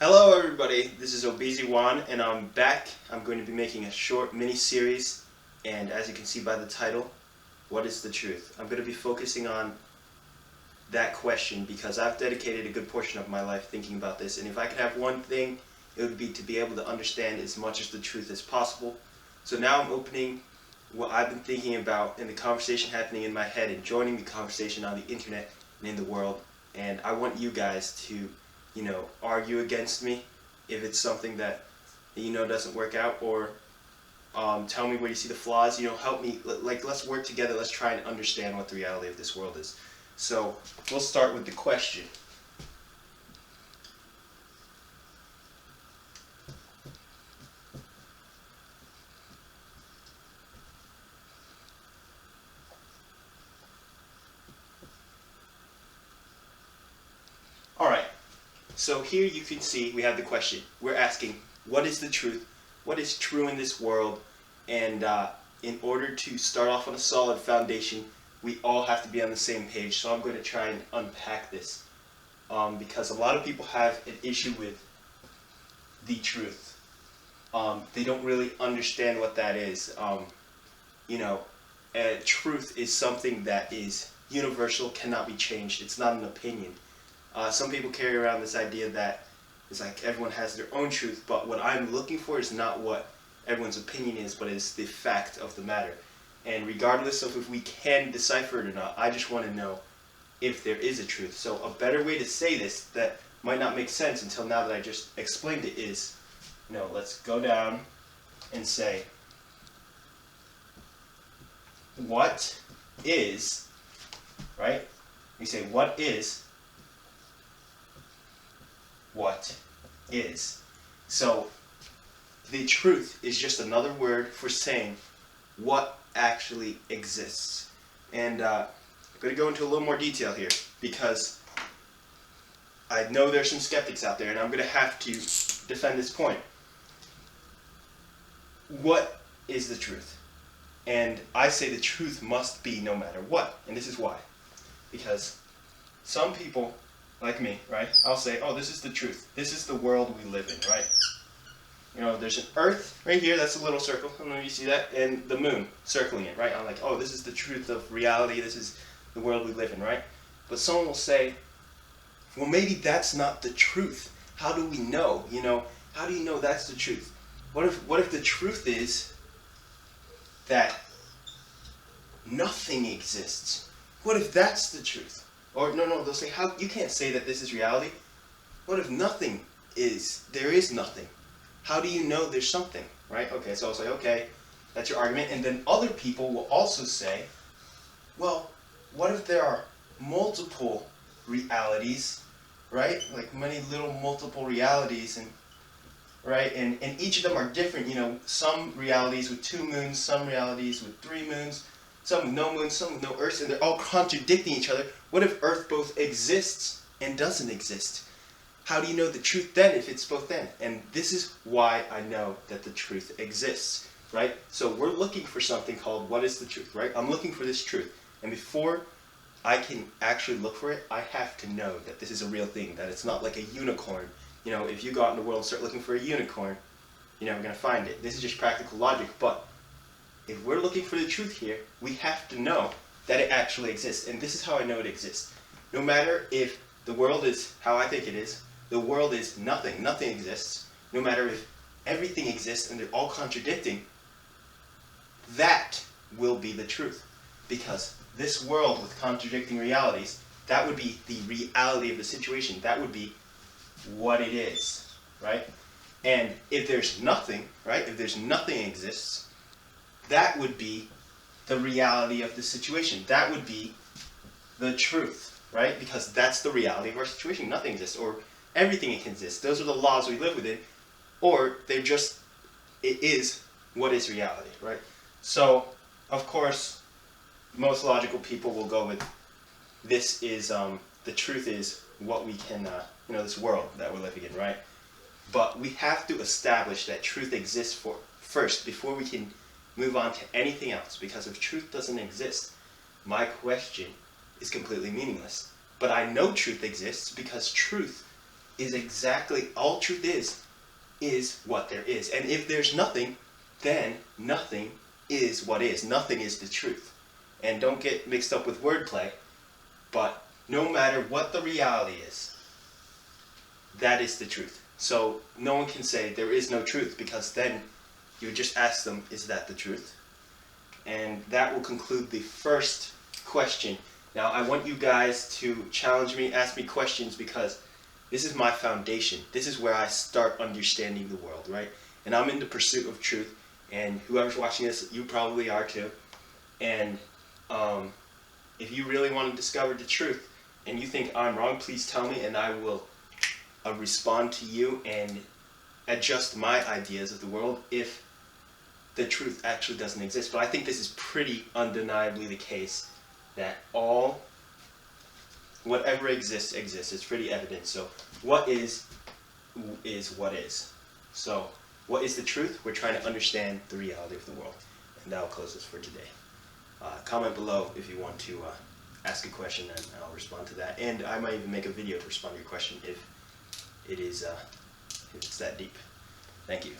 Hello everybody, this is Obizi Juan and I'm back. I'm going to be making a short mini-series, and as you can see by the title, what is the truth? I'm going to be focusing on that question because I've dedicated a good portion of my life thinking about this, and if I could have one thing, it would be to be able to understand as much of the truth as possible. So now I'm opening what I've been thinking about in the conversation happening in my head and joining the conversation on the internet and in the world, and I want you guys to argue against me if it's something that doesn't work out, or tell me where you see the flaws. Help me. Let's work together. Let's try and understand what the reality of this world is. So we'll start with the question. All right. So here you can see we have the question. We're asking, what is the truth? What is true in this world? And in order to start off on a solid foundation, we all have to be on the same page. So I'm going to try and unpack this because a lot of people have an issue with the truth. They don't really understand what that is. Truth is something that is universal, cannot be changed. It's not an opinion. Some people carry around this idea that it's like everyone has their own truth, but what I'm looking for is not what everyone's opinion is, but is the fact of the matter. And regardless of if we can decipher it or not, I just want to know if there is a truth. So a better way to say this that might not make sense until now that I just explained it is, let's go down and say, what is, right? We say, what is what is. So the truth is just another word for saying what actually exists. And I'm going to go into a little more detail here because I know there's some skeptics out there, and I'm going to have to defend this point. What is the truth? And I say the truth must be no matter what. And this is why. Because some people like me, right? I'll say, oh, this is the truth. This is the world we live in, right? There's an Earth right here. That's a little circle. I don't know if you see that. And the moon circling it, right? I'm like, oh, this is the truth of reality. This is the world we live in, right? But someone will say, well, maybe that's not the truth. How do we know? How do you know that's the truth? What if the truth is that nothing exists? What if that's the truth? Or no, they'll say, how you can't say that this is reality. What if nothing is? There is nothing. How do you know there's something, right? Okay, so I'll say, okay, that's your argument. And then other people will also say, well, what if there are multiple realities, right? Like many little multiple realities, and right, and each of them are different. Some realities with 2 moons, some realities with 3 moons, some with no moon, some with no Earth, and they're all contradicting each other. What if Earth both exists and doesn't exist? How do you know the truth then if it's both then? And this is why I know that the truth exists, right? So we're looking for something called what is the truth, right? I'm looking for this truth. And before I can actually look for it, I have to know that this is a real thing, that it's not like a unicorn. If you go out in the world and start looking for a unicorn, you're never going to find it. This is just practical logic, but if we're looking for the truth here, we have to know that it actually exists. And this is how I know it exists. No matter if the world is how I think it is, the world is nothing, nothing exists. No matter if everything exists and they're all contradicting, that will be the truth. Because this world with contradicting realities, that would be the reality of the situation. That would be what it is, right? And if there's nothing, right, if there's nothing exists, that would be the reality of the situation. That would be the truth, right? Because that's the reality of our situation. Nothing exists, or everything exists. Those are the laws we live within, or it is what is reality, right? So, of course, most logical people will go with this is, the truth is what we can, this world that we're living in, right? But we have to establish that truth exists first before we can move on to anything else, because if truth doesn't exist, my question is completely meaningless. But I know truth exists because truth is exactly, all truth is what there is. And if there's nothing, then nothing is what is. Nothing is the truth. And don't get mixed up with wordplay, but no matter what the reality is, that is the truth. So no one can say there is no truth, because then you would just ask them, is that the truth? And that will conclude the first question. Now I want you guys to challenge me, ask me questions, because this is my foundation. This is where I start understanding the world, right? And I'm in the pursuit of truth, and whoever's watching this, you probably are too. And if you really want to discover the truth and you think I'm wrong, please tell me, and I will respond to you and adjust my ideas of the world if the truth actually doesn't exist. But I think this is pretty undeniably the case, that whatever exists. It's pretty evident. So what is what is. So what is the truth? We're trying to understand the reality of the world. And that will close this for today. Comment below if you want to ask a question, and I'll respond to that. And I might even make a video to respond to your question if it's that deep. Thank you.